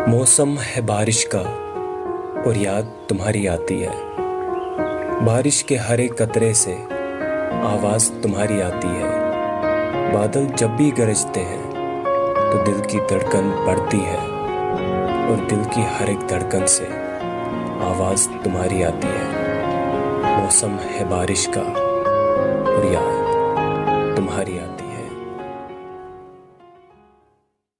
मौसम है बारिश का और याद तुम्हारी आती है। बारिश के हर एक कतरे से आवाज़ तुम्हारी आती है। बादल जब भी गरजते हैं तो दिल की धड़कन बढ़ती है और दिल की हर एक धड़कन से आवाज़ तुम्हारी आती है। मौसम है बारिश का और याद तुम्हारी आती है।